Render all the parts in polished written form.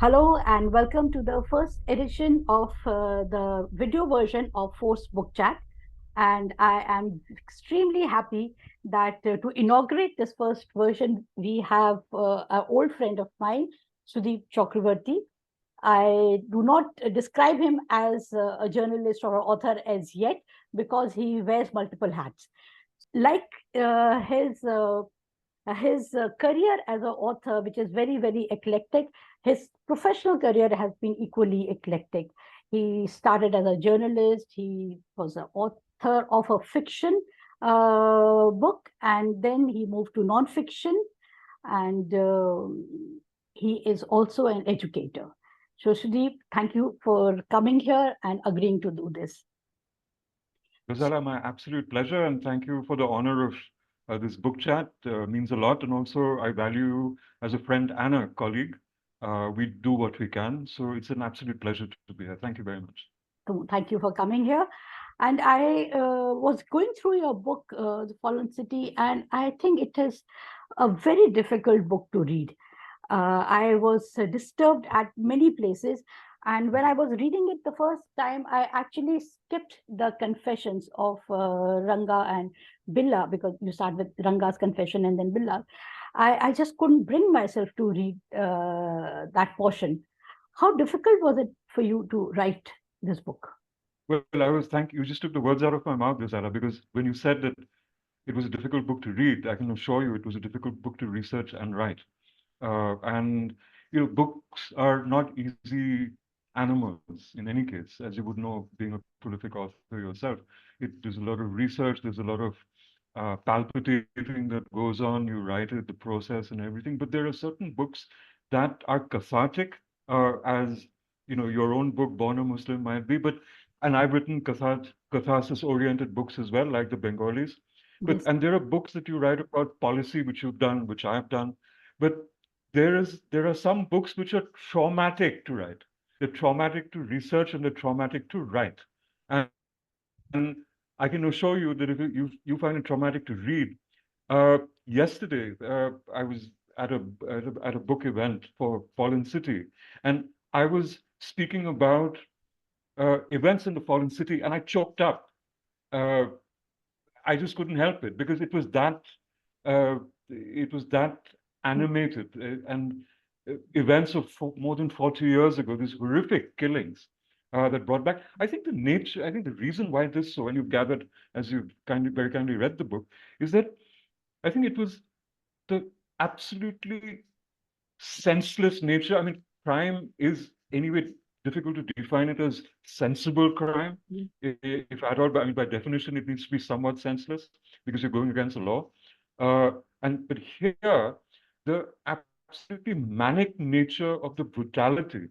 Hello and welcome to the first edition of the video version of Force Book Chat. And I am extremely happy that to inaugurate this first version, we have an old friend of mine, Sudeep Chakravarti. I do not describe him as a journalist or author as yet because he wears multiple hats. Like his career as an author, which is very, very eclectic, his professional career has been equally eclectic. He started as a journalist, he was an author of a fiction book, and then he moved to nonfiction, and he is also an educator. So, Sudeep, thank you for coming here and agreeing to do this. Ghazala, my absolute pleasure, and thank you for the honor of this book chat. Means a lot, and also I value you as a friend and a colleague. We do what we can, so it's an absolute pleasure to be here. Thank you very much. Thank you for coming here. And I was going through your book, The Fallen City, and I think it is a very difficult book to read. I was disturbed at many places. And when I was reading it the first time, I actually skipped the confessions of Ranga and Billa, because you start with Ranga's confession and then Billa. I just couldn't bring myself to read that portion. How difficult was it for you to write this book? Well, you just took the words out of my mouth, Ghazala, because when you said that it was a difficult book to read, I can assure you it was a difficult book to research and write. And books are not easy animals in any case, as you would know, being a prolific author yourself. There's a lot of research, there's a lot of palpitating that goes on. You write it, the process, and everything. But there are certain books that are cathartic, as your own book, Born a Muslim, might be. And I've written catharsis-oriented books as well, like the Bengalis. Yes. And there are books that you write about policy, which you've done, which I've done. But there are some books which are traumatic to write. They're traumatic to research and they're traumatic to write. And I can assure you that if you find it traumatic to read, yesterday I was at a book event for Fallen City, and I was speaking about events in the Fallen City, and I choked up. Uh, I just couldn't help it because uh, it was that animated and events of more than 40 years ago, these horrific killings that brought back. I think the reason why this so, and you've gathered as you very kindly read the book, is that I think it was the absolutely senseless nature. I mean, crime is anyway difficult to define it as sensible crime, if at all. But I mean, by definition, it needs to be somewhat senseless because you're going against the law. But here, the absolutely manic nature of the brutality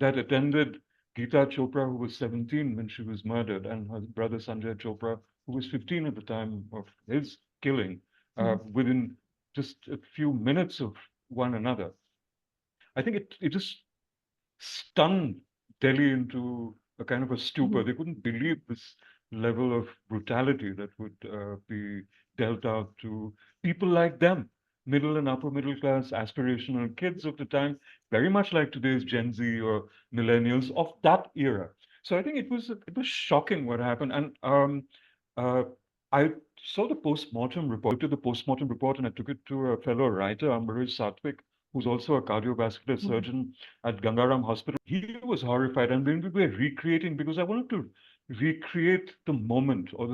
that attended Geeta Chopra, who was 17 when she was murdered, and her brother Sanjay Chopra, who was 15 at the time of his killing, within just a few minutes of one another. I think it just stunned Delhi into a kind of a stupor. They couldn't believe this level of brutality that would be dealt out to people like them, middle and upper middle class aspirational kids of the time, very much like today's Gen Z or millennials of that era. So I think it was shocking what happened, and uh, I saw the post-mortem report. I looked at the post-mortem report and I took it to a fellow writer, Ambarish Satwik, who's also a cardiovascular surgeon at Gangaram Hospital. He was horrified, and when we were recreating, because I wanted to recreate the moment or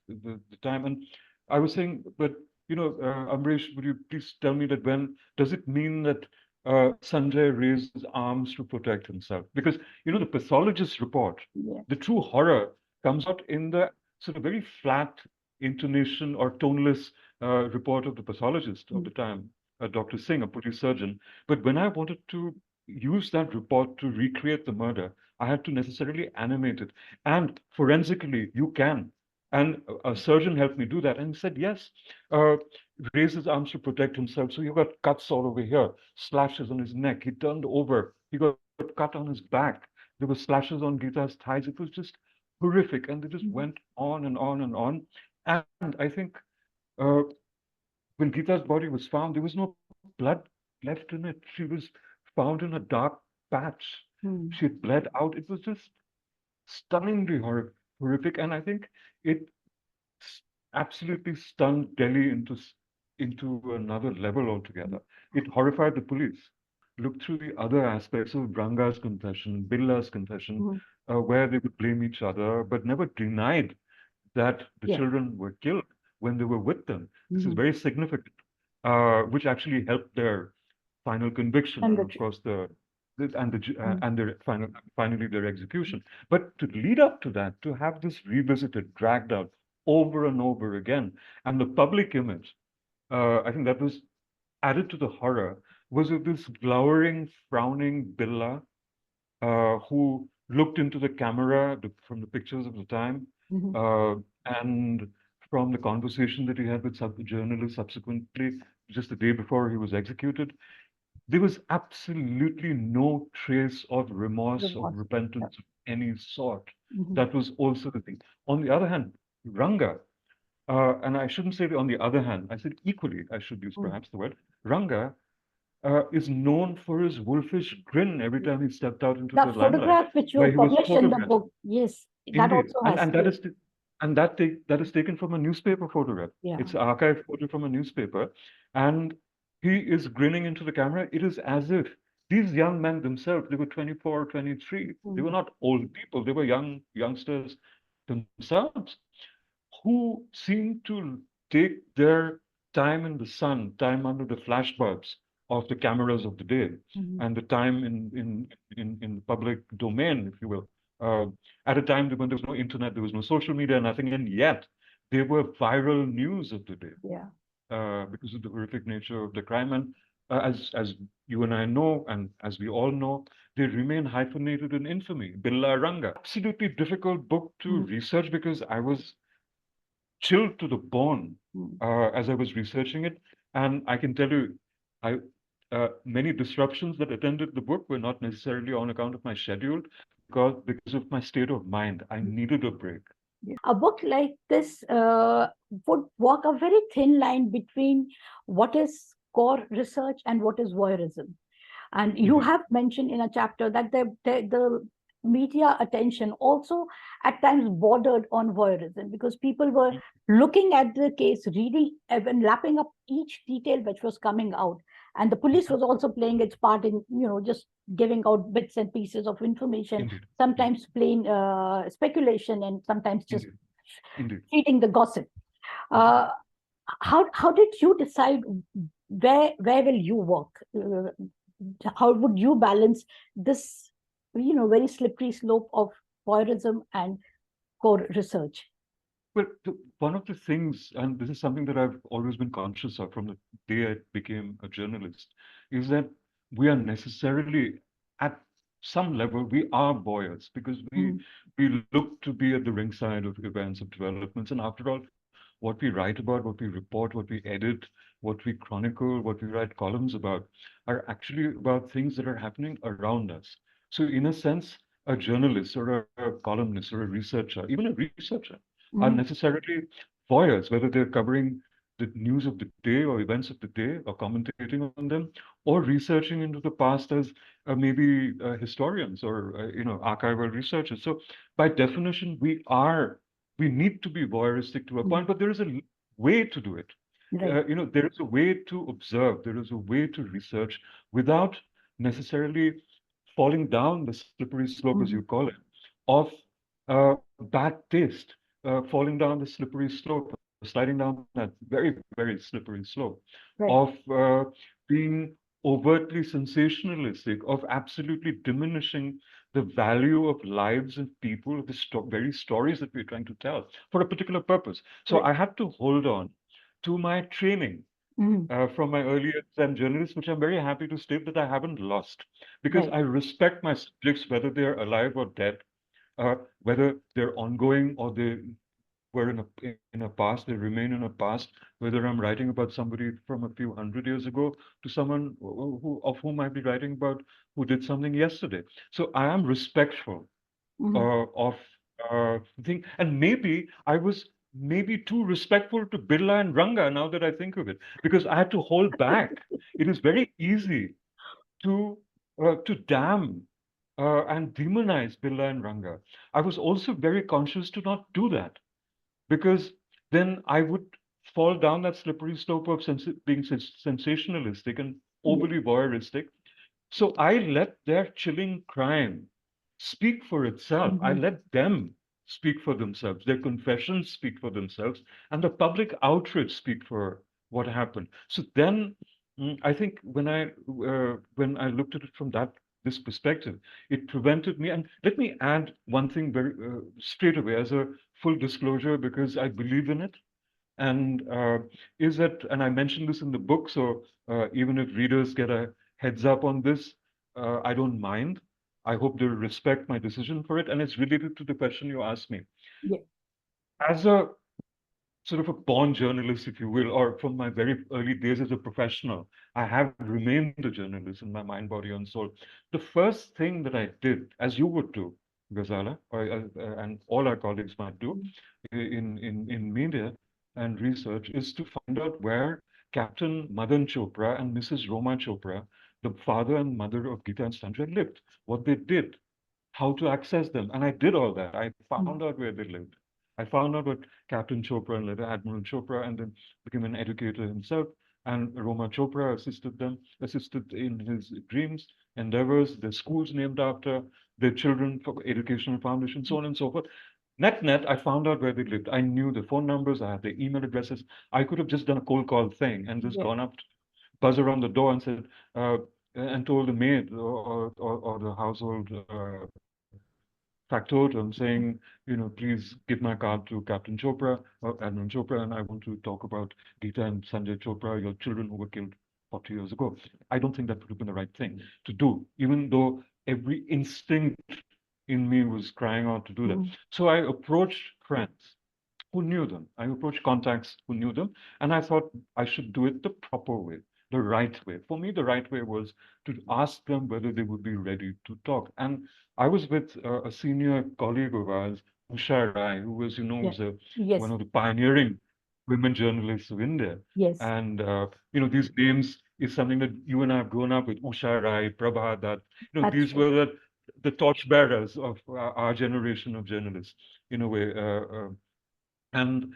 the time, and I was saying, but Amrish, would you please tell me that when does it mean that Sanjay raised his arms to protect himself? Because the pathologist's report, Yeah. the true horror comes out in the sort of very flat intonation or toneless report of the pathologist of the time, Dr. Singh, a police surgeon. But when I wanted to use that report to recreate the murder, I had to necessarily animate it. And forensically, you can. And a surgeon helped me do that. And he said, yes, uh, raised his arms to protect himself. So he got cuts all over here, slashes on his neck. He turned over. He got cut on his back. There were slashes on Gita's thighs. It was just horrific. And they just went on and on and on. And I think uh, when Gita's body was found, there was no blood left in it. She was found in a dark patch. Mm. She had bled out. It was just stunningly horrific, and I think it s- absolutely stunned Delhi into another level altogether. It horrified the police. Look through the other aspects of Ranga's confession, Billa's confession, Mm. where they would blame each other, but never denied that the Yeah. children were killed when they were with them. This is Mm-hmm. very significant, which actually helped their final conviction, And and the of course mm. and their finally their execution. But to lead up to that, to have this revisited, dragged out over and over again, and the public image, I think that was added to the horror, was of this glowering, frowning Billa who looked into the camera from the pictures of the time, Mm-hmm. uh, and from the conversation that he had with journalists subsequently, just the day before he was executed. There was absolutely no trace of remorse, of Remorse. Yeah. repentance of any sort. Mm-hmm. That was also the thing. On the other hand, Ranga, and I shouldn't say on the other hand, I said equally, I should use Mm. perhaps the word, Ranga is known for his wolfish grin every time he stepped out into the The limelight, photograph which where you he was published in the photographed. book, yes, that Indeed, also and has. and that is that is taken from a newspaper photograph. Yeah. It's an archive photo from a newspaper, and he is grinning into the camera. It is as if these young men themselves, they were 24, 23. They were Mm. not old people. They were youngsters themselves who seem to take their time in the sun, time under the flash bulbs of the cameras of the day, Mm-hmm. and the time in the public domain, if you will. Uh, at a time when there was no internet, there was no social media, nothing, and yet they were viral news of the day Yeah. because of the horrific nature of the crime. And as you and I know, and as we all know, they remain hyphenated in infamy. Billa Ranga. Absolutely difficult book to Mm. research because I was chilled to the bone Mm. as I was researching it. And I can tell you, I many disruptions that attended the book were not necessarily on account of my schedule, because of my state of mind. I needed a break. A book like this would walk a very thin line between what is core research and what is voyeurism. And you Indeed. have mentioned in a chapter that the media attention also at times bordered on voyeurism because people were looking at the case, reading and lapping up each detail which was coming out. And the police was also playing its part in, just giving out bits and pieces of information, Indeed. Indeed. sometimes plain speculation and sometimes just Indeed. Indeed. feeding the gossip. Mhm. Uh, how did you decide where will you work? How would you balance this, very slippery slope of voyeurism and core research? Well, one of the things, and this is something that I've always been conscious of from the day I became a journalist, is that we are necessarily, at some level, we are voyeurs because Mm. we look to be at the ringside of events, of developments, and after all, what we write about, what we report, what we edit, what we chronicle, what we write columns about, are actually about things that are happening around us. So, in a sense, a journalist or a columnist or a researcher, even a researcher, are Mm. necessarily voyeurs, whether they're covering the news of the day or events of the day or commentating on them, or researching into the past as maybe historians or archival researchers. So by definition, we need to be voyeuristic to a Mm. point, but there is a way to do it. Right. There is a way to observe, there is a way to research without necessarily falling down the slippery slope, as you Mm. call it, of bad taste, falling down the slippery slope, sliding down that very, very slippery slope of Right. being overtly sensationalistic, of absolutely diminishing the value of lives and people, of the very stories that we're trying to tell for a particular purpose. So Right. I had to hold on to my training Mm. from my early years as journalist, which I'm very happy to state that I haven't lost because Right. I respect my subjects, whether they're alive or dead, whether they're ongoing or they were in a past, they remain in a past, whether I'm writing about somebody from a few hundred years ago to someone of whom I'd be writing about who did something yesterday. So I am respectful Mm. of thing, and maybe I was maybe too respectful to Birla and Ranga now that I think of it, because I had to hold back. It is very easy to to damn and demonize Billa and Ranga. I was also very conscious to not do that because then I would fall down that slippery slope of being sensationalistic and Yeah. overly voyeuristic. So I let their chilling crime speak for itself. I Mhm. let them speak for themselves. Their confessions speak for themselves, and the public outrage speak for what happened. So then, I think when I looked at it from that this perspective, it prevented me. And let me add one thing very straight away as a full disclosure because I believe in it and is that, and I mentioned this in the book, so even if readers get a heads up on this, I don't mind. I hope they'll respect my decision for it. And it's related to the question you asked me. Yeah. As a sort of a born journalist, if you will, or from my very early days as a professional, I have remained a journalist in my mind, body, and soul. The first thing that I did, as you would do, Ghazala, and all our colleagues might do Mhm. in media and research, is to find out where Captain Madan Chopra and Mrs. Roma Chopra, the father and mother of Geeta and Sanjay, lived, what they did, how to access them. And I did all that. I found Mhm. out where they lived. I found out what Captain Chopra and later Admiral Chopra, and then became an educator himself. And Roma Chopra assisted in his dreams, endeavors, the schools named after their children, for educational foundation, so on and so forth. Net, I found out where they lived. I knew the phone numbers, I had their email addresses. I could have just done a cold call thing and just Yeah. gone up, buzz around the door and said, and told the maid or the household factotum saying, please give my card to Captain Chopra or Admiral Chopra, and I want to talk about Geeta and Sanjay Chopra, your children who were killed 40 years ago. I don't think that would have been the right thing to do, even though every instinct in me was crying out to do that. Mhm. So I approached friends who knew them. I approached contacts who knew them, and I thought I should do it the proper way, the right way. For me, the right way was to ask them whether they would be ready to talk. And I was with a senior colleague of ours, Usha Rai, who was, Yeah. was one Yes. of the pioneering women journalists of India. Yes. And these names is something that you and I have grown up with. Usha Rai, Prabha Dutt. That's These true. were the torchbearers of our generation of journalists, in a way. And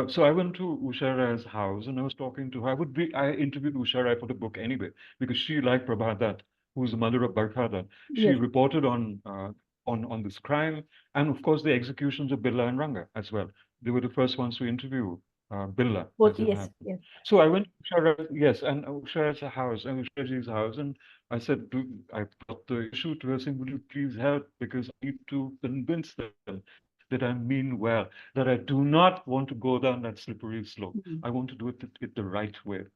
so I went to Usha Rai's house and I was talking to her. I interviewed Usha Rai for the book anyway, because she, like Prabha Dutt, who's the mother of Barkha Dutt, she Yes. reported on this crime and of course the executions of Billa and Ranga as well. They were the first ones to interview Billa Both. as it Yes. happened. Yes. So I went to Usha Rai, yes, and Usha Rai's house and Usha Ji's house, and I said, I brought the issue to her saying, would you please help because I need to convince them that I mean well, that I do not want to go down that slippery slope. I Mhm. want to do it the right way.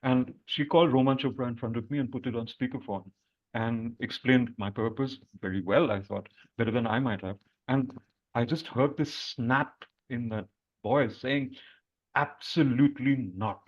And she called Roman Chopra in front of me and put it on speakerphone and explained my purpose very well, I thought, better than I might have. And I just heard this snap in that voice saying, absolutely not.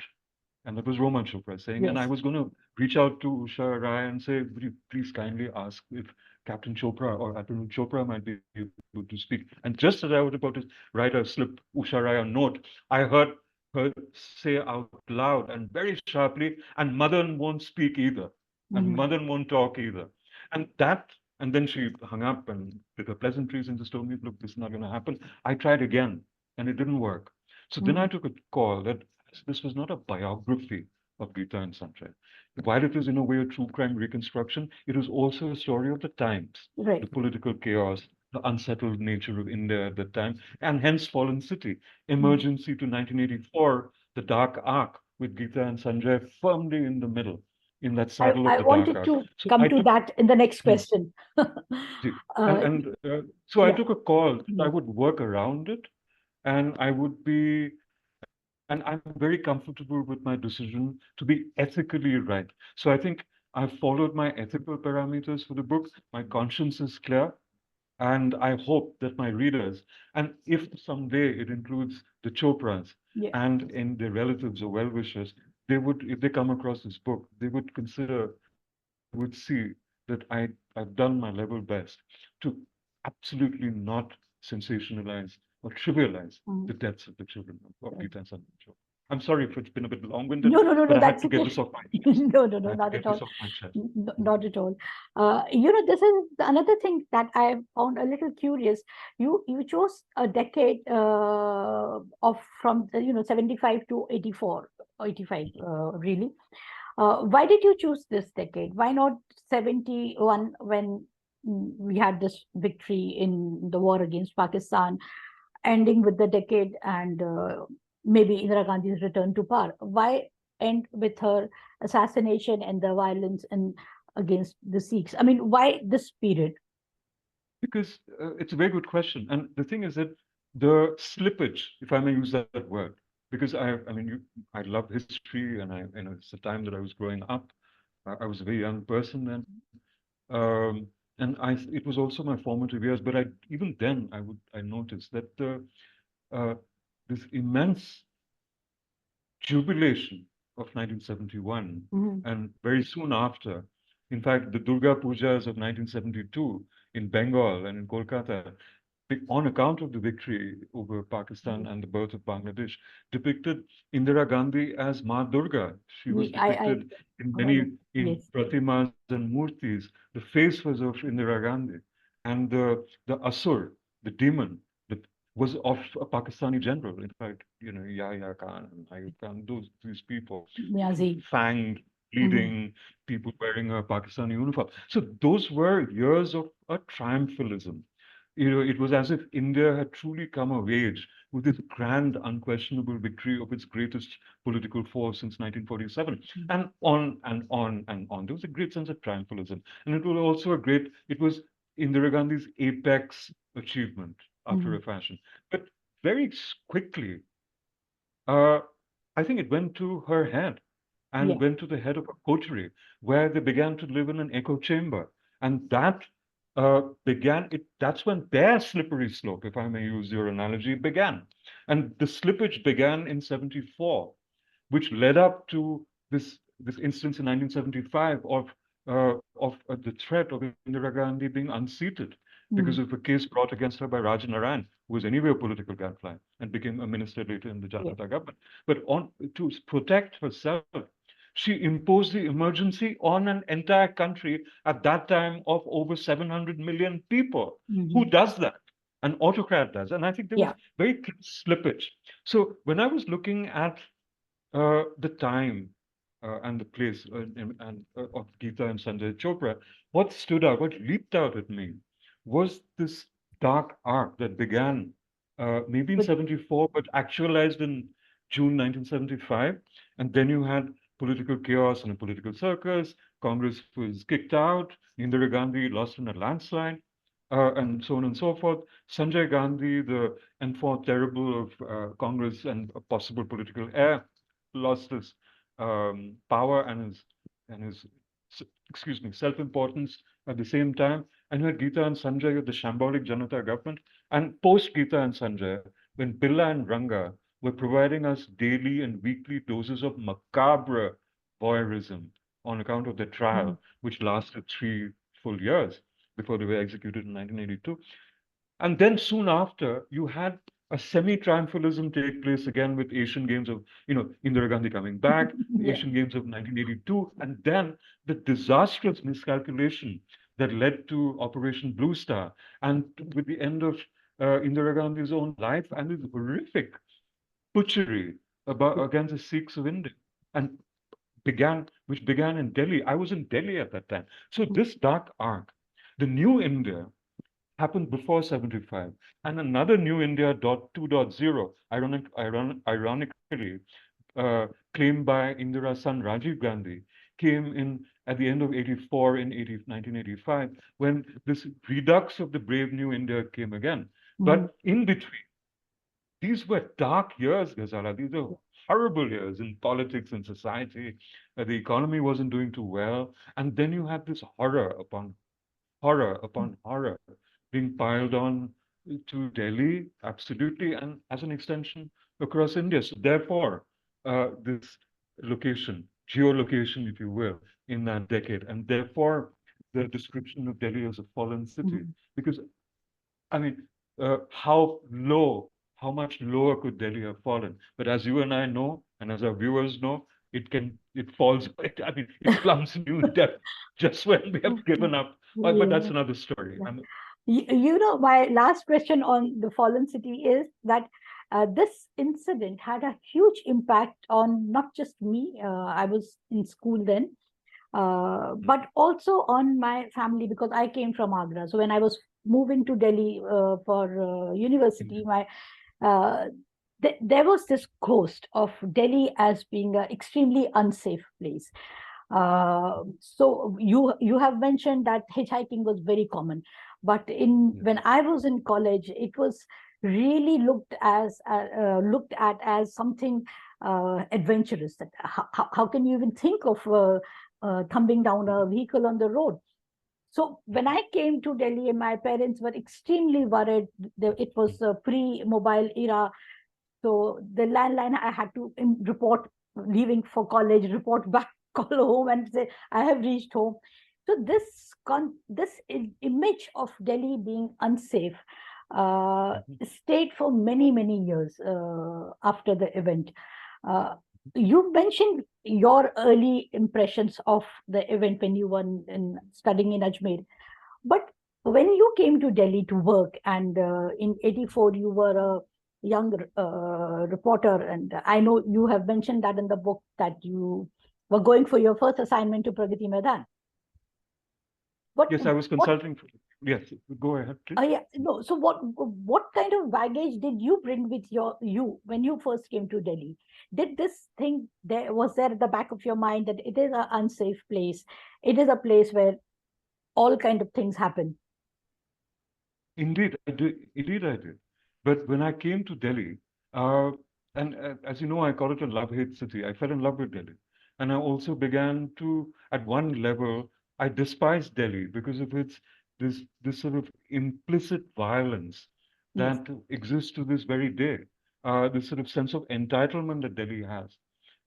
And that was Roman Chopra saying, and I Yes. was going to reach out to Usha Rai and say, would you please kindly ask if Captain Chopra or Admiral Chopra might be able to speak. And just as I was about to write a slip Usha Rai a note, I heard her say out loud and very sharply, and Madan won't speak either. And Madan Mhm. won't talk either. And then she hung up and with her pleasantries and just told me, look, this is not going to happen. I tried again and it didn't work. So then I Mhm. took a call that this was not a biography of Gita and Sanjay. While it is in a way a true crime reconstruction, it is also a story of the times, the Right. political chaos, the unsettled nature of India at that time, and hence Fallen City, Mhm. emergency to 1984, the dark arc with Gita and Sanjay firmly in the middle, in that saddle of I the dark wanted arc. to So come I to took, that in the next hmm, question. and uh, so I yeah. took a call that I Mhm. would work around it, and I would be and I'm very comfortable with my decision to be ethically right. So I think I've followed my ethical parameters for the book. My conscience is clear, and I hope that my readers, and if someday it includes the Chopras Yeah. and in their relatives or well-wishers, they would, if they come across this book, they would consider, they would see that I've done my level best to absolutely not sensationalize or trivialize the Mhm. deaths of the children of Right. Gita and Sanjay. I'm sorry if it's been a bit long-winded, No, no, no, but no, I had that's to get okay. this off my chest. No, no, I no, had to not get at all. this off my chest. Mm. Not at all. This is another thing that I found a little curious. You chose a decade of from 75 to 84, 85, really. Why did you choose this decade? Why not 71 when we had this victory in the war against Pakistan, ending with the decade and maybe Indira Gandhi's return to power? Why end with her assassination and the violence and against the Sikhs? I mean, why this period? Because it's a very good question. And the thing is that the slippage, if I may use that word, because I mean, I love history, and it's the time that I was growing up. I was a very young person then, and it was also my formative years. But even then, I noticed that uh, this immense jubilation of 1971, Mhm. and very soon after, in fact, the Durga Pujas of 1972 in Bengal and in Kolkata, on account of the victory over Pakistan and the birth of Bangladesh, depicted Indira Gandhi as Ma Durga. She was I depicted in heard many it. in Yes. pratimas and murtis. The face was of Indira Gandhi, and the asur, the demon, that was of a Pakistani general. In fact, Yahya Khan and Ayub Khan, these people, Niazi. fanged, Mhm. bleeding, people wearing a Pakistani uniform. So those were years of a triumphalism. It was as if India had truly come of age with this grand, unquestionable victory of its greatest political force since 1947, and on and on and on. There was a great sense of triumphalism, and it was Indira Gandhi's apex achievement after a Mhm. fashion. But very quickly, uh, I think it went to her head and Yeah. went to the head of a coterie where they began to live in an echo chamber. And that that's when their slippery slope, if I may use your analogy, began. And the slippage began in 74, which led up to this instance in 1975 of the threat of Indira Gandhi being unseated because of Mhm. a case brought against her by Raja Narayan, who was anyway a political gadfly and became a minister later in the Yeah. Janata government. But to protect herself, she imposed the emergency on an entire country at that time of over 700 million people. Who Mhm. does that? An autocrat does. And I think there was Yeah. very clear slippage. So when I was looking at the time and the place of Geeta and Sanjay Chopra, what stood out, what leaped out at me was this dark arc that began maybe in But 74, but actualized in June 1975. And then you had political chaos and a political circus. Congress was kicked out. Indira Gandhi lost in a landslide. And so on and so forth. Sanjay Gandhi, the enfant terrible of Congress and a possible political heir, lost his power and his excuse me, self-importance at the same time. And you had Geeta and Sanjay, the shambolic Janata government, and post Geeta and Sanjay, when Billa and Ranga were providing us daily and weekly doses of macabre voyeurism on account of their Mhm. trial, which lasted 3 full years before they were executed in 1982. And then soon after, you had a semi-triumphalism take place again with Asian Games of, Indira Gandhi coming back, the Yeah. Asian Games of 1982, and then the disastrous miscalculation that led to Operation Blue Star, and with the end of Indira Gandhi's own life and this horrific butchery against the Sikhs of India, and which began in Delhi. I was in Delhi at that time. So this dark arc, the new India, happened before 75. And another New India 2.0, ironically, claimed by Indira's son Rajiv Gandhi, came in at the end of 84 in 1985, when this redux of the brave New India came again. Mhm. But in between, these were dark years, Ghazala. These are horrible years in politics and society. The economy wasn't doing too well. And then you had this horror upon horror being piled on to Delhi, absolutely, and as an extension across India. So therefore, this location, geolocation, if you will, in that decade, and therefore the description of Delhi as a fallen city, Mhm. because I mean, how much lower could Delhi have fallen? But as you and I know, And as our viewers know, it falls, I mean, it plumbs new depth just when we have given up. But that's Yeah. another story. Yeah. My last question on the fallen city is that this incident had a huge impact on not just me. I was in school then, but also on my family because I came from Agra. So when I was moving to Delhi for university, my uh, there was this ghost of Delhi as being an extremely unsafe place. So you have mentioned that hitchhiking was very common, but in Yes. when I was in college, it was really looked at as something adventurous. That how can you even think of thumbing down a vehicle on the road? So when I came to Delhi, and my parents were extremely worried. It was a pre-mobile era, so the landline I had to report leaving for college, report back, call home, and say I have reached home. So this image of Delhi being unsafe stayed for many years after the event. Uh, you mentioned your early impressions of the event when you were studying in Ajmer, but when you came to Delhi to work, and in '84 you were a young reporter, and I know you have mentioned that in the book that you were going for your first assignment to Pragati Maidan. What Yes, I was what consulting. Yes, go ahead, please. yeah, no, so what kind of baggage did you bring with you when you first came to Delhi? Did this thing there at the back of your mind that it is an unsafe place? It is a place where all kind of things happen. Indeed, I did. Indeed, I did. But when I came to Delhi, uh, and as you know, I call it a love-hate city. I fell in love with Delhi, and I also began to, at one level, I despised Delhi because of its this sort of implicit violence Yes, that exists to this very day. This sort of sense of entitlement that Delhi has,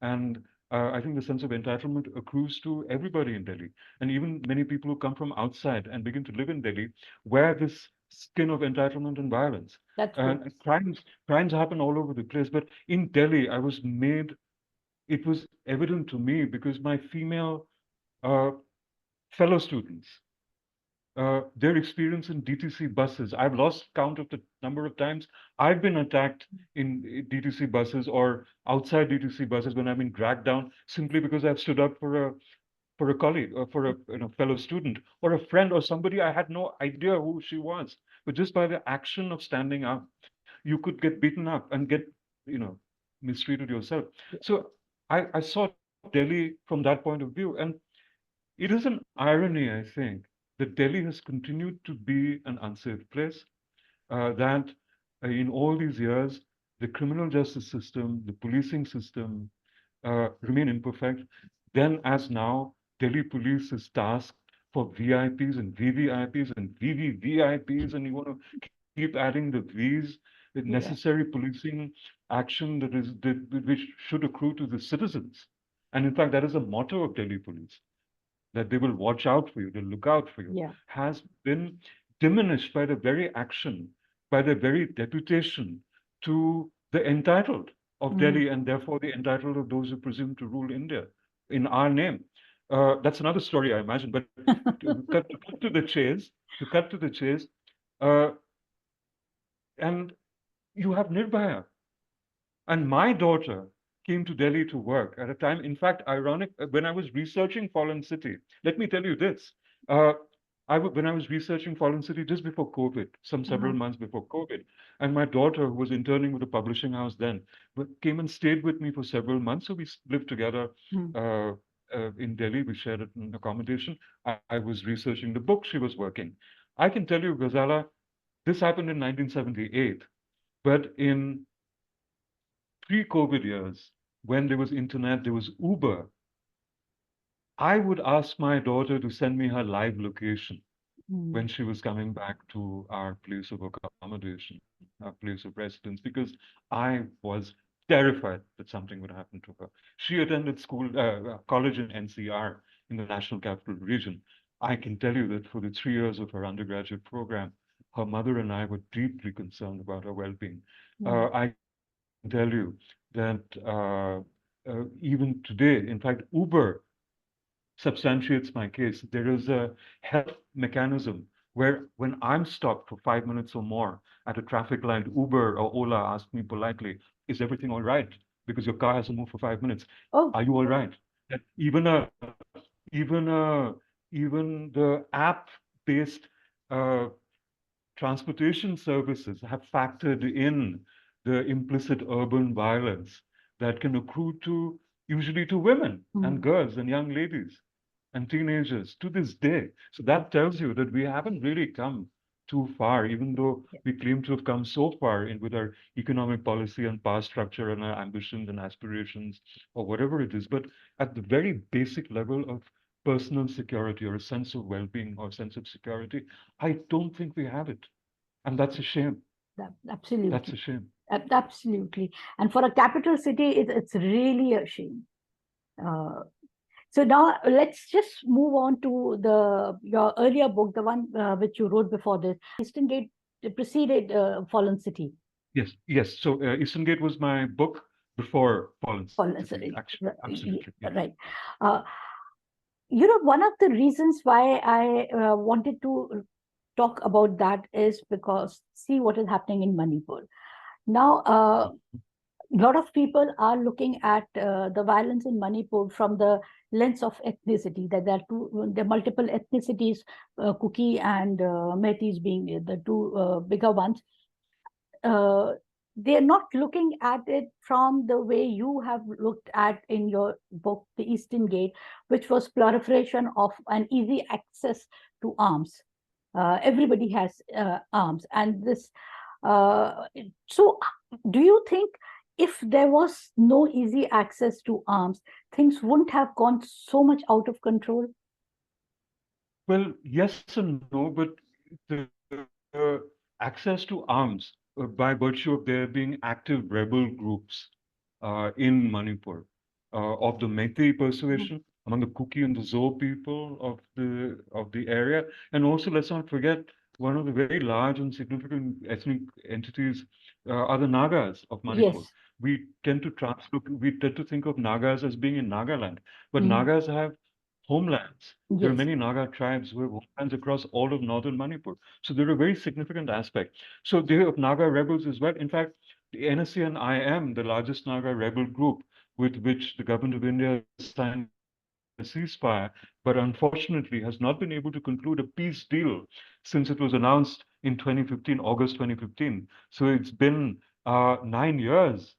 and I think the sense of entitlement accrues to everybody in Delhi, and even many people who come from outside and begin to live in Delhi wear this skin of entitlement and violence. that's true. And crimes happen all over the place. But in Delhi, it was evident to me because my female uh, fellow students, their experience in DTC buses, I've lost count of the number of times I've been attacked in DTC buses or outside DTC buses when I've been dragged down simply because I've stood up for a colleague or for a fellow student or a friend or somebody I had no idea who she was. But just by the action of standing up, you could get beaten up and get, you know, mistreated yourself. So I saw Delhi from that point of view. And it is an irony, I think, that Delhi has continued to be an unsafe place, that in all these years, the criminal justice system, the policing system, remain imperfect. Then, as now, Delhi police is tasked for VIPs and VVIPs and VVVIPs, and you want to keep adding the Vs, the Yeah. necessary policing action which should accrue to the citizens. And in fact, that is a motto of Delhi police, that they will watch out for you, they'll look out for you, Yeah. has been diminished by the very action, by the very deputation to the entitled of Mhm. Delhi and therefore the entitled of those who presume to rule India in our name. That's another story, I imagine. But to cut to the chase, to cut to the chase, uh, and you have Nirbhaya, and my daughter came to Delhi to work at a time, in fact, ironic, when I was researching Fallen City. Let me tell you this. Uh, when I was researching Fallen City just before COVID, some several Uh-huh. months before COVID, and my daughter, who was interning with a publishing house then, came and stayed with me for several months. So we lived together Mm. uh, in Delhi. We shared an accommodation. I was researching the book, she was working. I can tell you, Ghazala, this happened in 1978, but in pre-COVID years, when there was internet, there was Uber, I would ask my daughter to send me her live location when Mm. she was coming back to our place of accommodation, our place of residence, because I was terrified that something would happen to her. She attended college in NCR in the National Capital Region. I can tell you that for the 3 years of her undergraduate program, her mother and I were deeply concerned about her well-being. Yeah. I can tell you that even today. In fact, Uber substantiates my case. There is a health mechanism where when I'm stopped for 5 minutes or more at a traffic light, Uber or Ola ask me politely, is everything all right? Because your car hasn't moved for 5 minutes. Oh, Are you all right? That even even the app-based uh, transportation services have factored in the implicit urban violence that can accrue to usually to women and mm, girls and young ladies and teenagers to this day. So that tells you that we haven't really come too far, even though yeah, we claim to have come so far in with our economic policy and power structure and our ambitions and aspirations or whatever it is. But at the very basic level of personal security or a sense of well-being or sense of security, I don't think we have it. And that's a shame. That's absolutely. a shame. Absolutely. And for a capital city, it's really a shame. Uh, so now let's just move on to your earlier book, the one which you wrote before this. Eastern Gate preceded Fallen City. Yes, yes. So Eastern Gate was my book before Fallen Fallen City, City, actually. Absolutely. Yeah. right. Uh, one of the reasons why I wanted to talk about that is because see what is happening in Manipur. Now, a lot of people are looking at the violence in Manipur from the lens of ethnicity, that there are multiple ethnicities, Kuki and Metis being the two bigger ones. Uh, they're not looking at it from the way you have looked at in your book, The Eastern Gate, which was proliferation of an easy access to arms. Everybody has arms, and this. So, do you think if there was no easy access to arms, things wouldn't have gone so much out of control? Well, yes and no, but the access to arms by virtue of there being active rebel groups in Manipur of the Meitei Mm. persuasion among the Kuki and the Zo people of the area, and also let's not forget one of the very large and significant ethnic entities are the Nagas of Manipur. Yes. We tend to think of Nagas as being in Nagaland, but Mm. Nagas have homelands. There are Yes. many Naga tribes who have homelands across all of northern Manipur. So they're a very significant aspect. So they have Naga rebels as well. In fact, the NSC and IM, the largest Naga rebel group with which the government of India signed a ceasefire, but unfortunately has not been able to conclude a peace deal since it was announced in 2015, August 2015. So it's been 9 years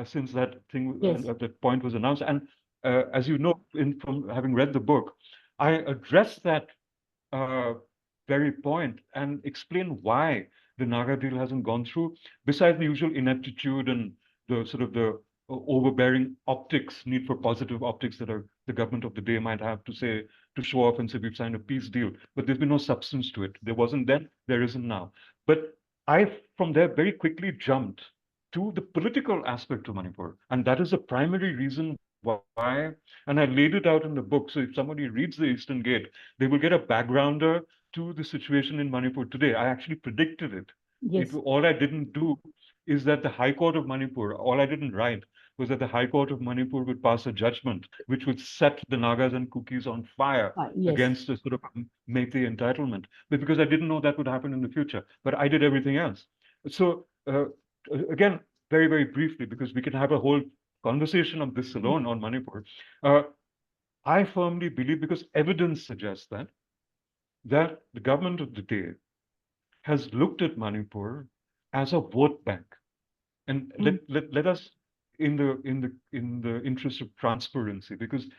since Yes. that point was announced. And as you know, from having read the book, I address that uh, very point and explain why the Naga deal hasn't gone through, besides the usual ineptitude and the sort of the overbearing optics, need for positive optics that the government of the day might have to say, to show off and say we've signed a peace deal. But there's been no substance to it. There wasn't then, there isn't now. But I, from there, very quickly jumped to the political aspect of Manipur. And that is the primary reason why, and I laid it out in the book. So if somebody reads the Eastern Gate, they will get a backgrounder to the situation in Manipur today. I actually predicted it. Yes. All I didn't do is that the High Court of Manipur, all I didn't write was that the High Court of Manipur would pass a judgment which would set the Nagas and Kukis on fire Yes. against a sort of Meitei entitlement. But because I didn't know that would happen in the future, but I did everything else. So again, very, very briefly, because we can have a whole conversation of this alone on Manipur. Uh, I firmly believe, because evidence suggests that the government of the day has looked at Manipur as a vote bank. And Mm. let us, in the interest of transparency, because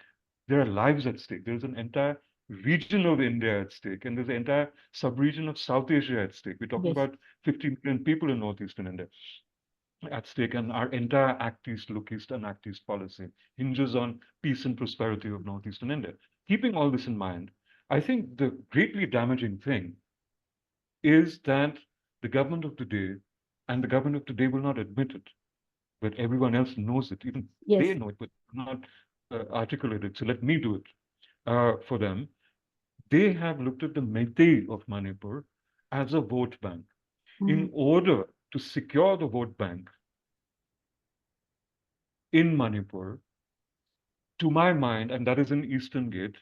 there are lives at stake. There's an entire region of India at stake, and there's an entire sub-region of South Asia at stake. We're talking Yes. about 50 million people in northeastern India at stake, and our entire Act East, Look East, and Act East policy hinges on peace and prosperity of northeastern India. Keeping all this in mind, I think the greatly damaging thing is that the government of today, and the government of today will not admit it, but everyone else knows it. Even they Yes. know it, but not articulate it. So let me do it for them. They have looked at the Meitei of Manipur as a vote bank. In Mm. order to secure the vote bank, in Manipur, to my mind, and that is in Eastern Gate,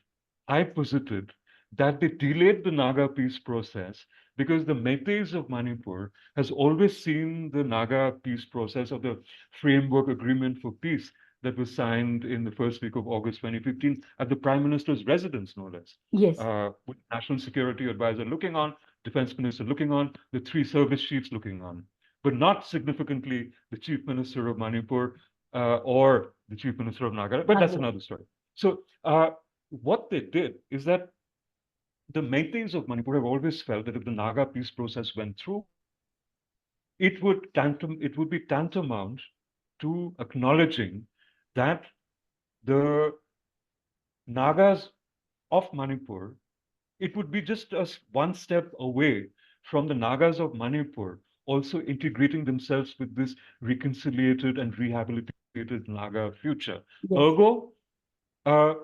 I posited that they delayed the Naga peace process because the Meiteis of Manipur has always seen the Naga peace process of the framework agreement for peace that was signed in the first week of August 2015 at the Prime Minister's residence, no less, Yes. with National Security Advisor looking on, Defense Minister looking on, the three service chiefs looking on, but not significantly the Chief Minister of Manipur or the Chief Minister of Nagaland, but that's Nagaland. another story. So, what they did is that the Meiteis of Manipur have always felt that if the Naga peace process went through, it would be tantamount to acknowledging that the Nagas of Manipur, it would be just one step away from the Nagas of Manipur also integrating themselves with this reconciliated and rehabilitated Naga future. Yes. Ergo, uh,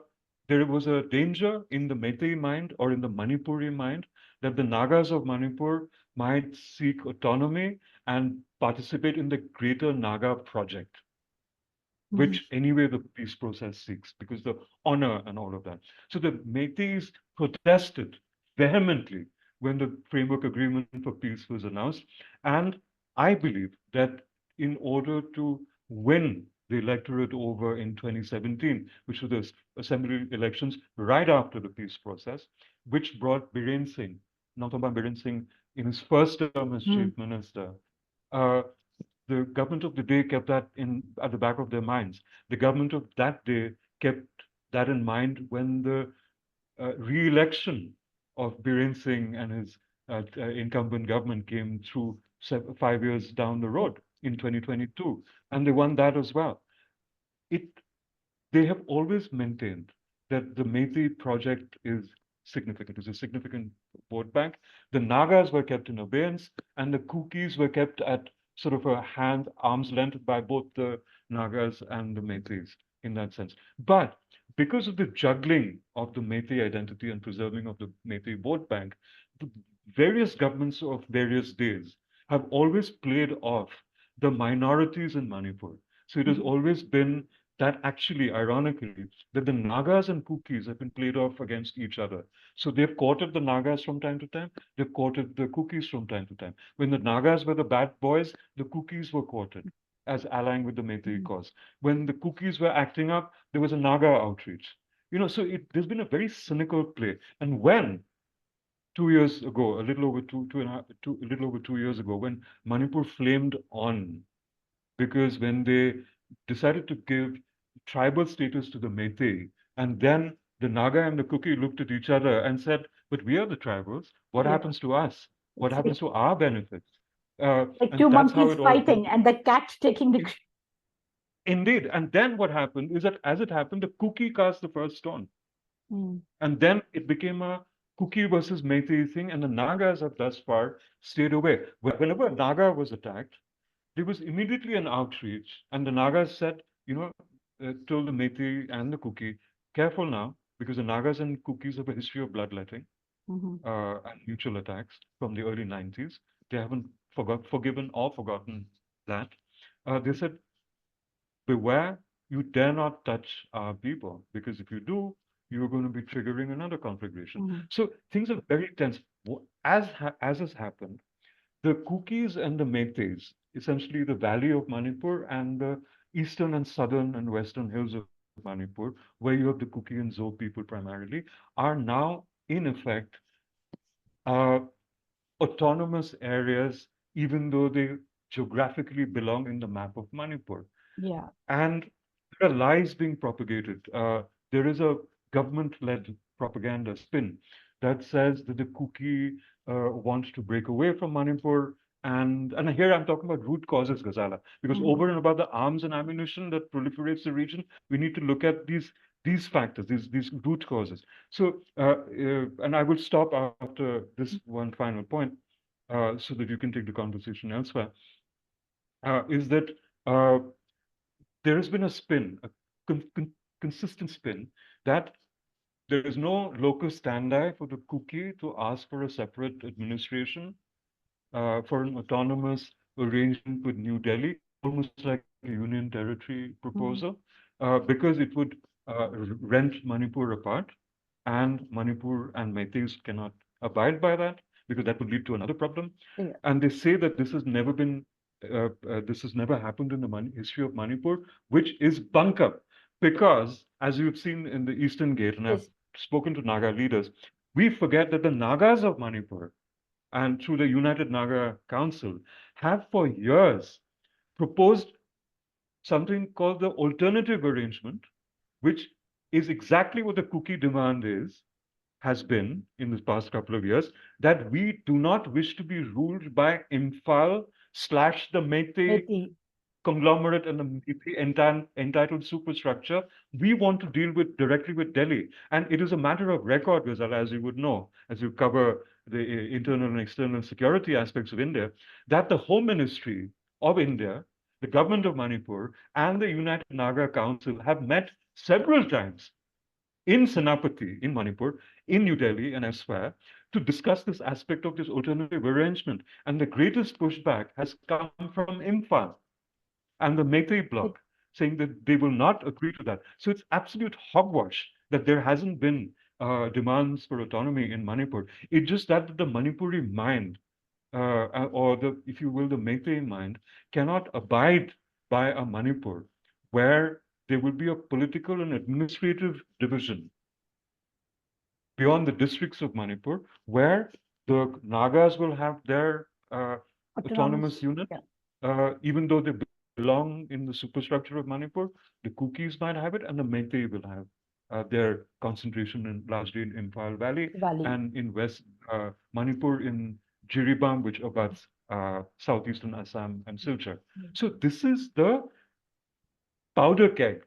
there was a danger in the Meitei mind or in the Manipuri mind that the Nagas of Manipur might seek autonomy and participate in the greater Naga project, Mhm. which anyway the peace process seeks, because the honor and all of that. So the Meiteis protested vehemently when the framework agreement for peace was announced. And I believe that in order to win the electorate over in 2017, which were the assembly elections right after the peace process, which brought Biren Singh, Nautama Biren Singh, in his first term as chief Mm. minister, uh, the government of the day kept that in at the back of their minds. The government of that day kept that in mind when the re-election of Biren Singh and his incumbent government came through 5 years down the road in 2022, and they won that as well. It They have always maintained that the Meitei project is significant, is a significant vote bank. The Nagas were kept in abeyance, and the Kukis were kept at sort of a arm's length by both the Nagas and the Meiteis in that sense. But because of the juggling of the Meitei identity and preserving of the Meitei vote bank, the various governments of various days have always played off the minorities in Manipur. So it has Mhm. always been that actually, ironically, that the Nagas and Kukis have been played off against each other. So they've courted the Nagas from time to time, they've courted the Kukis from time to time. When the Nagas were the bad boys, the Kukis were courted as allying with the Meitei Mhm. cause. When the Kukis were acting up, there was a Naga outreach. So there's been a very cynical play. And when 2 years ago, a little over a little over 2 years ago, when Manipur flamed on because when they decided to give tribal status to the Meitei, and then the Naga and the Kuki looked at each other and said, "But we are the tribals. What Yeah. happens to us? What It's happens to our benefits?" like And two that's how monkeys it all fighting and the cat taking the. indeed. And then what happened is that as it happened, the Kuki cast the first stone. Mm. And then it became a Kuki versus Meitei thing, and the Nagas have thus far stayed away. Whenever a Naga was attacked, there was immediately an outreach, and the Nagas said, told the Meitei and the Kuki, careful now, because the Nagas and Kukis have a history of bloodletting Mhm. and mutual attacks from the early 90s. They haven't forgiven or forgotten that. They said, beware, you dare not touch our people, because if you do, you're going to be triggering another conflagration. Mhm. So things are very tense. As has happened, the Kukis and the Meiteis, essentially the valley of Manipur and the eastern and southern and western hills of Manipur, where you have the Kuki and Zo people primarily, are now, in effect, uh, autonomous areas, even though they geographically belong in the map of Manipur. Yeah. And there are lies being propagated. There is a government-led propaganda spin that says that the Kuki wants to break away from Manipur. And here I'm talking about root causes, Ghazala, because Mhm. over and above the arms and ammunition that proliferates the region, we need to look at these factors, these root causes. So, and I will stop after this one final point, so that you can take the conversation elsewhere. Is that uh, there has been a spin, a consistent spin, that there is no locus standi for the Kuki to ask for a separate administration, for an autonomous arrangement with New Delhi, almost like a union territory Mhm. proposal, because it would rent Manipur apart, and Manipur and Meiteis cannot abide by that because that would lead to another problem. Yeah. And they say that this has never happened in the history of Manipur, which is bunkum, because as you've seen in the Eastern Gate, and I've Yes. spoken to Naga leaders, we forget that the Nagas of Manipur and through the United Naga Council have for years proposed something called the alternative arrangement, which is exactly what the cookie demand has been in the past couple of years, that we do not wish to be ruled by Imphal slash the Meitei Meti. conglomerate and the entitled superstructure. We want to deal with directly with Delhi. And it is a matter of record, Ghazala, as you would know, as you cover the internal and external security aspects of India, that the Home Ministry of India, the government of Manipur, and the United Naga Council have met several times in Senapati, in Manipur, in New Delhi, and elsewhere to discuss this aspect of this alternative arrangement. And the greatest pushback has come from Imphal and the Meitei bloc, saying that they will not agree to that. So it's absolute hogwash that there hasn't been demands for autonomy in Manipur. It's just that the Manipuri mind, or the, if you will, the Meitei mind, cannot abide by a Manipur where there will be a political and administrative division beyond the districts of Manipur, where the Nagas will have their autonomous Autonomous. unit, Yeah. even though they belong in the superstructure of Manipur. The Kukis might have it, and the Meitei will have their concentration in largely in Imphal Valley Valley. and in West Manipur in Jiribam, which abuts southeastern Assam and Silchar. Mm. So this is the powder keg.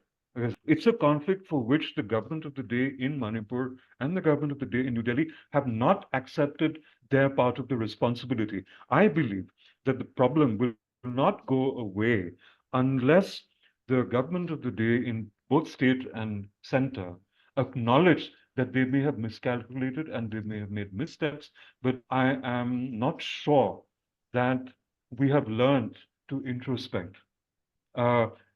It's a conflict for which the government of the day in Manipur and the government of the day in New Delhi have not accepted their part of the responsibility. I believe that the problem will not go away unless the government of the day in both state and center acknowledge that they may have miscalculated and they may have made missteps, but I am not sure that we have learned to introspect.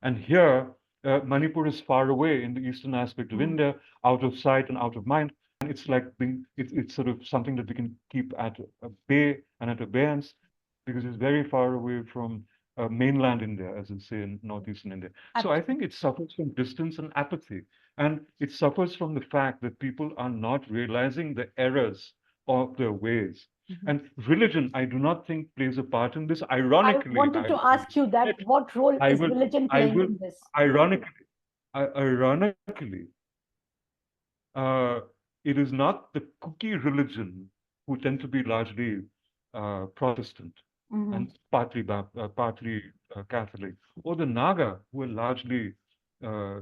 And here, Manipur is far away in the eastern aspect of Mm. India, out of sight and out of mind. And it's like it's sort of something that we can keep at a bay and at abeyance because it's very far away from mainland India, as they say in northeastern India. So I think Absolutely. it suffers from distance and apathy. And it suffers from the fact that people are not realizing the errors of their ways. Mhm. And religion, I do not think plays a part in this. I Ironically, wanted to ask you that what role I is will, religion I playing will, in this? ironically, ironically, uh, it is not the cookie religion who tend to be largely Protestant Hmm. and partly Catholic, or the Naga who are largely uh,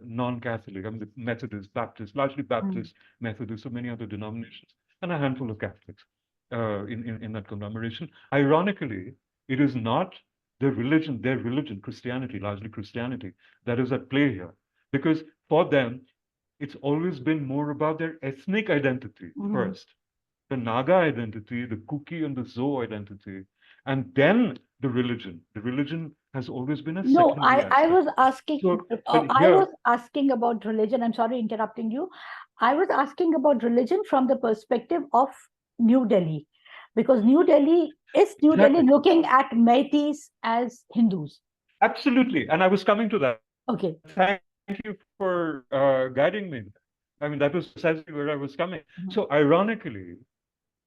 non-Catholic. I mean, the Methodist, Baptist, largely Mm. Baptist, Methodist, so many other denominations, and a handful of Catholics in that conglomeration. Ironically, it is not their religion, Christianity, largely Christianity, that is at play here. Because for them, it's always been more about their ethnic identity Hmm. first, the Naga identity, the Kuki and the Zo identity, and then the religion. The religion has always been a No, secondary aspect. So, but I was here, asking about religion. I'm sorry interrupting you. I was asking about religion from the perspective of New Delhi, because New Delhi exactly, looking at Meiteis as Hindus. absolutely, and I was coming to that. Thank you Okay. for guiding me. I mean, that was precisely where I was coming. So, ironically,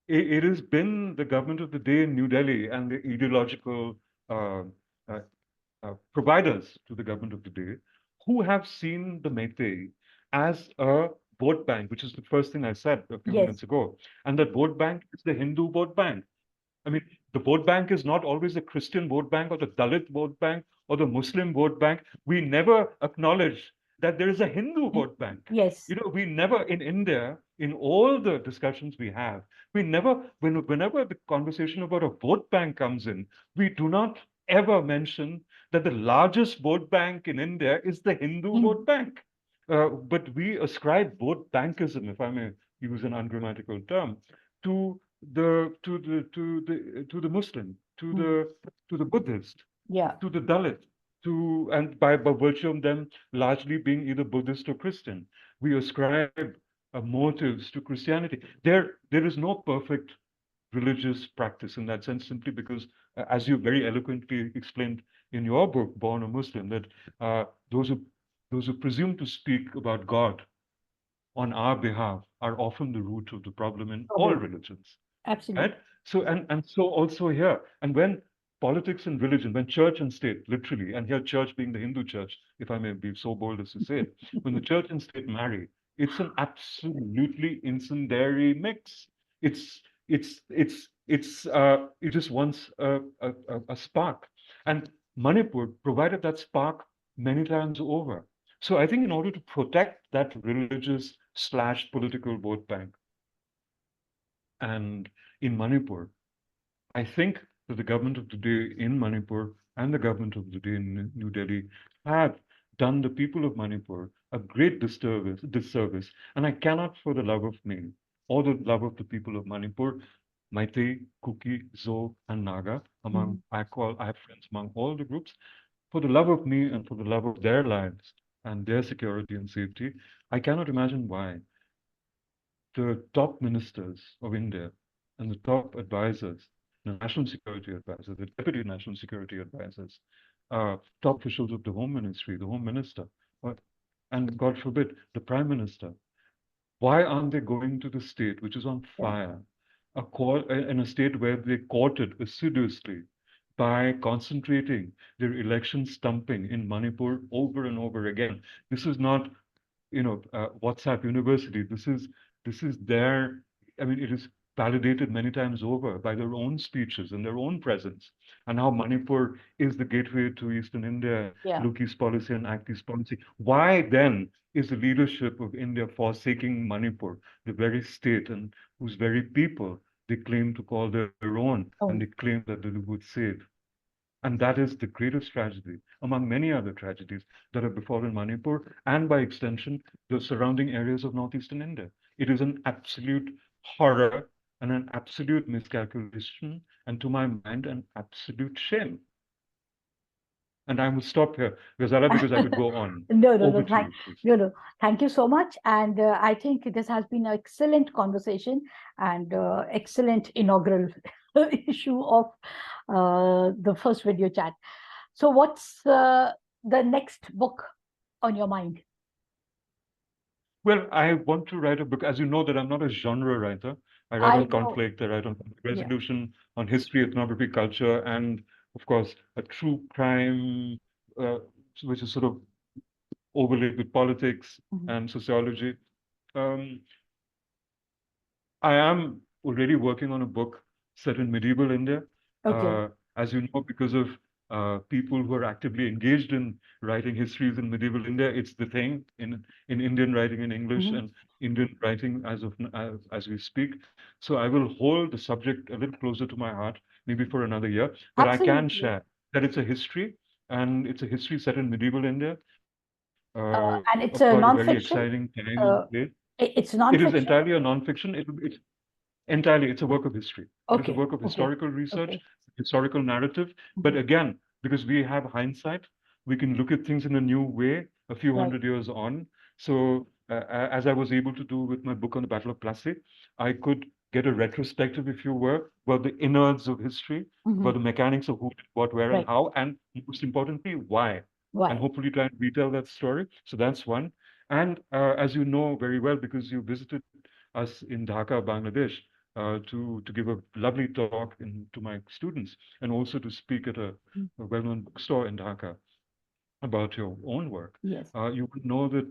it has been the government of the day in New Delhi and the ideological uh, uh, providers to the government of the day who have seen the Meitei as a vote bank, which is the first thing I said a few Yes. minutes ago. And that vote bank is the Hindu vote bank. I mean, the vote bank is not always the Christian vote bank or the Dalit vote bank or the Muslim vote bank. We never acknowledge that there is a Hindu vote bank. Yes. You know, we never in India, in all the discussions we have, we never, whenever the conversation about a vote bank comes in, we do not ever mention that the largest vote bank in India is the Hindu vote In, bank. But we ascribe vote bankism, if I may use an ungrammatical term, to to the Muslim, mm, to the Buddhist, yeah. to the Dalit, and by virtue of them largely being either Buddhist or Christian. We ascribe motives to Christianity. There is no perfect religious practice in that sense, simply because, as you very eloquently explained in your book, Born a Muslim, that uh, those who those who presume to speak about God on our behalf are often the root of the problem in all Problem. religions, Absolutely. right? So and so also here, and when politics and religion, when church and state, literally, and here church being the Hindu church, if I may be so bold as to say it, when the church and state marry, it's an absolutely incendiary mix. It's it just wants a spark, and Manipur provided that spark many times over. So I think in order to protect that religious slash political vote bank, and in Manipur, I think that the government of the day in Manipur and the government of the day in New Delhi have done the people of Manipur a great disservice, and I cannot, for the love of me or the love of the people of Manipur, Meitei, Kuki, Zo, and Naga, Mhm. I have friends among all the groups, for the love of me and for the love of their lives and their security and safety, I cannot imagine why the top ministers of India and the top advisors, the national security advisors, the deputy national security advisors, top officials of the home ministry, the home minister, or, and God forbid, the prime minister, why aren't they going to the state which is on Yeah. fire, in a state where they courted assiduously by concentrating their election stumping in Manipur over and over again? This is not WhatsApp University. This is their. I mean, it is validated many times over by their own speeches and their own presence, and how Manipur is the gateway to Eastern India, Yeah. Look East policy and Act East policy. Why then is the leadership of India forsaking Manipur, the very state and whose very people they claim to call their own, and they Oh, claim that they would save? And that is the greatest tragedy among many other tragedies that have befallen Manipur and, by extension, the surrounding areas of northeastern India. It is an absolute horror and an absolute miscalculation, and to my mind, an absolute shame. And I will stop here, Ghazala, because I could go on. no, no, Over no. to you, please. No, no. Thank you so much. And I think this has been an excellent conversation and excellent inaugural issue of the first video chat. So, what's the next book on your mind? Well, I want to write a book. As you know, that I'm not a genre writer. I write I on know. conflict, I write on Yeah. resolution, on history, ethnography, culture, and of course, a true crime, uh, which is sort of overlaid with politics Mhm. and sociology. Um, I am already working on a book set in medieval India. Okay. As you know, because of people who are actively engaged in writing histories in medieval India, it's the thing in Indian writing in English Mhm. and Indian writing as we speak. So I will hold the subject a little closer to my heart, maybe for another year. But I can Absolutely. share that it's a history, and it's a history set in medieval India, of And quite a it's very a exciting nonfiction. time and place. Uh, it's It is nonfiction. entirely a non-fiction. It's entirely, it's a work of history. It is a Okay. work of Okay. historical research, Okay. historical narrative. But Mhm. again, because we have hindsight, we can look at things in a new way a few Right. hundred years on. So, as I was able to do with my book on the Battle of Plassey, I could get a retrospective, if you were, about the innards of history, about Mhm. the mechanics of who did what, where, and Right. how, and most importantly, why. And Why? hopefully try and retell that story. So that's one. And as you know very well, because you visited us in Dhaka, Bangladesh, to give a lovely talk to my students, and also to speak at Mm. a well-known bookstore in Dhaka about your own work. Yes. You would know that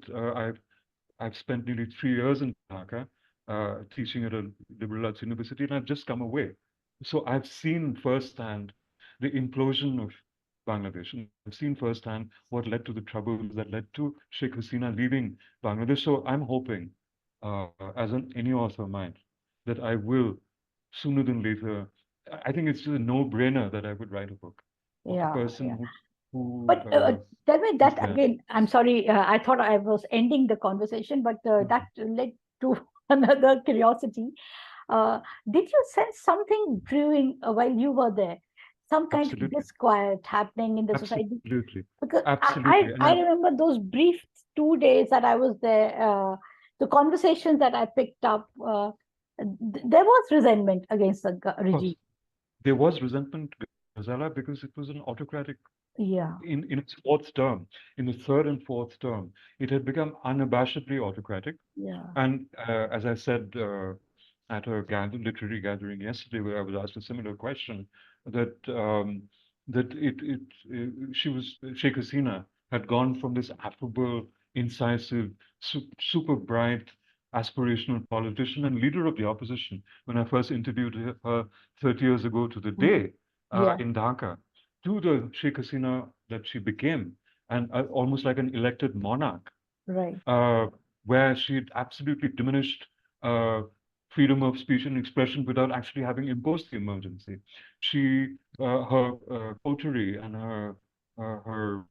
I've spent nearly 3 years in Dhaka, teaching at a liberal arts university, and I've just come away. So I've seen firsthand the implosion of Bangladesh, and I've seen firsthand what led to the troubles that led to Sheikh Hasina leaving Bangladesh. So I'm hoping, as any author might, that I will, sooner than later. I think it's just a no-brainer that I would write a book of a Yeah. person Yeah. who But tell me is that there. again. I'm sorry. I thought I was ending the conversation, but that Mhm. led to another curiosity. Uh, did you sense something brewing while you were there? some kind of Absolutely. disquiet happening in the society. Absolutely. Because Absolutely. And I remember those brief 2 days that I was there, the conversations that I picked up, there was resentment against the of course, regime. there was resentment, Ghazala, because it was an autocratic Yeah, in its fourth term, in the third and fourth term, it had become unabashedly autocratic. yeah. And as I said at a literary gathering yesterday, where I was asked a similar question, that that she was Sheikh Hasina had gone from this affable, incisive, super bright, aspirational politician and leader of the opposition when I first interviewed her 30 years ago to the Mm. day Yeah, in Dhaka, to the Sheikh Hasina that she became, and almost like an elected monarch, right. uh, where she'd absolutely diminished uh, freedom of speech and expression without actually having imposed the emergency. Her coterie and her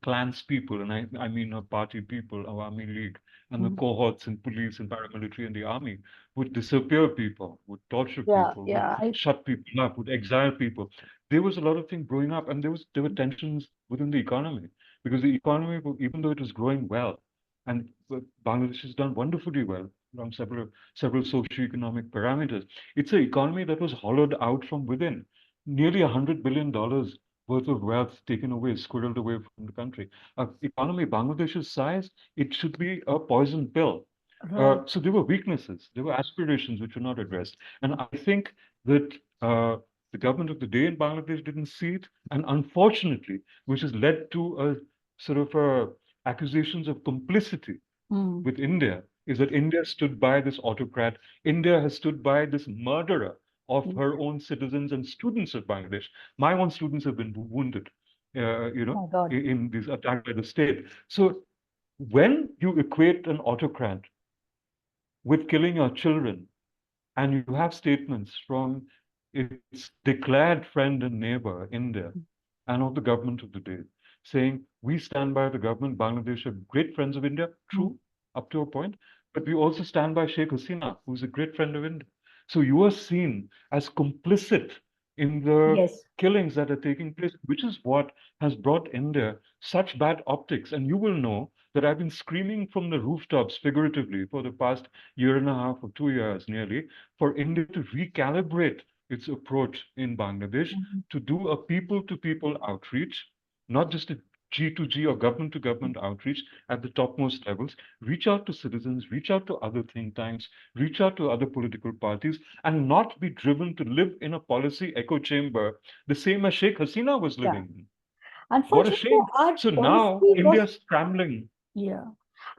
clans people, and I mean her party people, Awami League, and the Mhm. cohorts in police and paramilitary and the army would disappear people, would torture Yeah, people, would yeah. I shut people up, would exile people. There was a lot of things growing up, and there were tensions within the economy because the economy, even though it was growing well, and Bangladesh has done wonderfully well along several socioeconomic parameters, it's an economy that was hollowed out from within. Nearly $100 billion worth of wealth taken away, squirreled away from the country. Economy Bangladesh's size, it should be a poison pill. right. So there were weaknesses, there were aspirations which were not addressed. And I think that the government of the day in Bangladesh didn't see it. And unfortunately, which has led to a sort of accusations of complicity Mm. with India, is that India stood by this autocrat. India has stood by this murderer of Mm. her own citizens and students of Bangladesh. My own students have been wounded, My God. in this attack by the state. So when you equate an autocrat with killing your children, and you have statements from its declared friend and neighbor, India, and of the government of the day, saying, we stand by the government. Bangladesh are great friends of India, Mm. true, up to a point, but we also stand by Sheikh Hasina, who's a great friend of India. So you are seen as complicit in the Yes. killings that are taking place, which is what has brought India such bad optics. And you will know that I've been screaming from the rooftops, figuratively, for the past year and a half or 2 years nearly, for India to recalibrate its approach in Bangladesh, Mhm. to do a people to people outreach, not just a G2G or government to government outreach at the topmost levels, reach out to citizens, reach out to other think tanks, reach out to other political parties, and not be driven to live in a policy echo chamber, the same as Sheikh Hasina was Yeah. living in. What a Unfortunately, shame. our So now policy was, India's scrambling. yeah.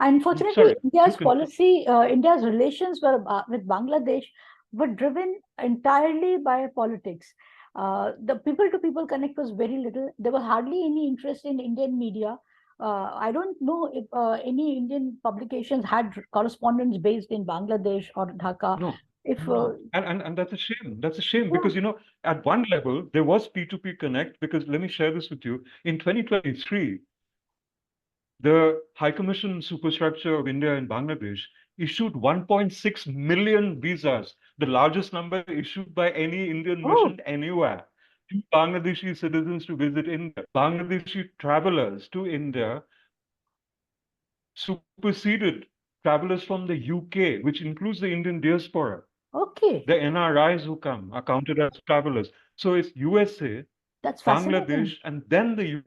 Unfortunately, Sorry, you India's can. policy, India's relations were with Bangladesh were driven entirely by politics. The people-to-people connect was very little. There was hardly any interest in Indian media. I don't know if any Indian publications had correspondents based in Bangladesh or Dhaka. No, If no. And that's a shame. That's a shame Yeah. because, at one level, there was P2P Connect because let me share this with you. In 2023, the High Commission Superstructure of India in Bangladesh issued 1.6 million visas, the largest number issued by any Indian Oh, mission anywhere, to Bangladeshi citizens to visit India. Bangladeshi travelers to India superseded travelers from the UK, which includes the Indian diaspora. okay, The NRIs who come are counted as travelers. So it's USA, that's fascinating. Bangladesh, and then the UK.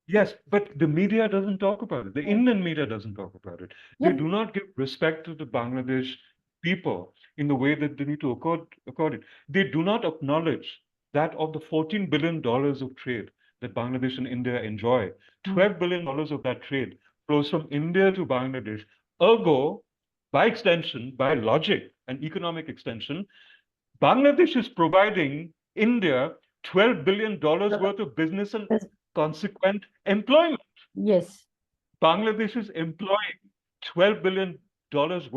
Yes, but the media doesn't talk about it. The Yeah. Indian media doesn't talk about it. They Yeah. do not give respect to the Bangladesh people in the way that they need to accord it. They do not acknowledge that of the $14 billion of trade that Bangladesh and India enjoy, Mm. $12 billion of that trade flows from India to Bangladesh. Ergo, by extension, by logic and economic extension, Bangladesh is providing India $12 billion Uh, worth of business and yes. consequent employment. Yes. Bangladesh is employing $12 billion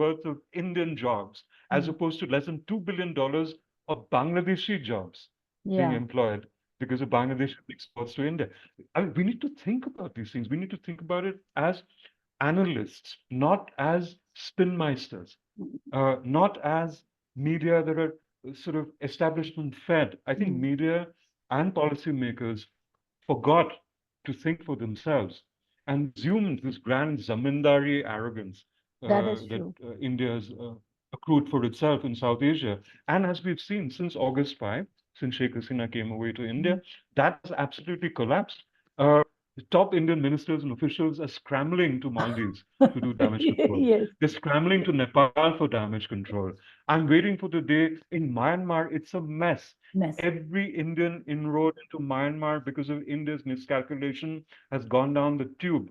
worth of Indian jobs, as Mm. opposed to less than $2 billion of Bangladeshi jobs being Yeah. employed because of Bangladesh exports to India. We need to think about these things. We need to think about it as analysts, not as spinmeisters, not as media that are sort of establishment fed. I think Mm. media and policymakers forgot to think for themselves and assumed this grand zamindari arrogance That is that true. India has accrued for itself in South Asia. And as we've seen since August 5, since Sheikh Hasina came away to India, that has absolutely collapsed. The top Indian ministers and officials are scrambling to Maldives to do damage control. Yes, They're scrambling to Nepal for damage control. I'm waiting for the day in Myanmar. It's a mess. mess. Every Indian inroad into Myanmar because of India's miscalculation has gone down the tube.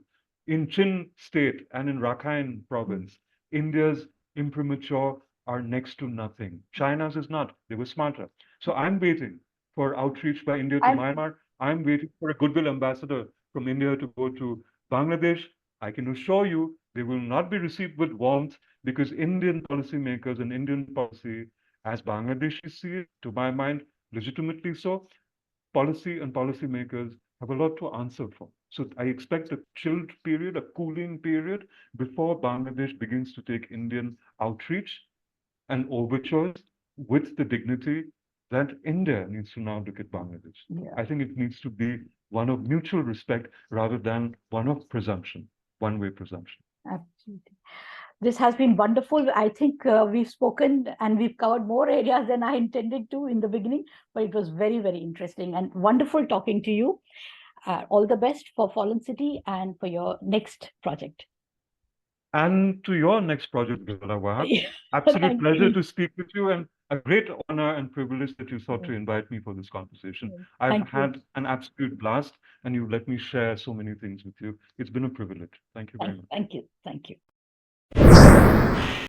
In Chin state and in Rakhine province, India's imprimatur are next to nothing. China's is not. They were smarter. So I'm waiting for outreach by India to I'm Myanmar. I'm waiting for a goodwill ambassador from India to go to Bangladesh. I can assure you they will not be received with warmth because Indian policymakers and Indian policy, as Bangladeshis see it, to my mind, legitimately so, policy and policymakers have a lot to answer for. So I expect a chilled period, a cooling period before Bangladesh begins to take Indian outreach and overtures with the dignity that India needs to now look at Bangladesh. yeah, I think it needs to be one of mutual respect rather than one of presumption, one-way presumption. absolutely. This has been wonderful. I think we've spoken and we've covered more areas than I intended to in the beginning, but it was very, very interesting and wonderful talking to you. All the best for Fallen City and for your next project. And to your next project, Ghazala Wahab, absolute Thank pleasure you. to speak with you and a great honor and privilege that you thought to invite me for this conversation. I've Thank you. had an absolute blast and you let me share so many things with you. It's been a privilege. Thank you very much. Thank you. Thank you.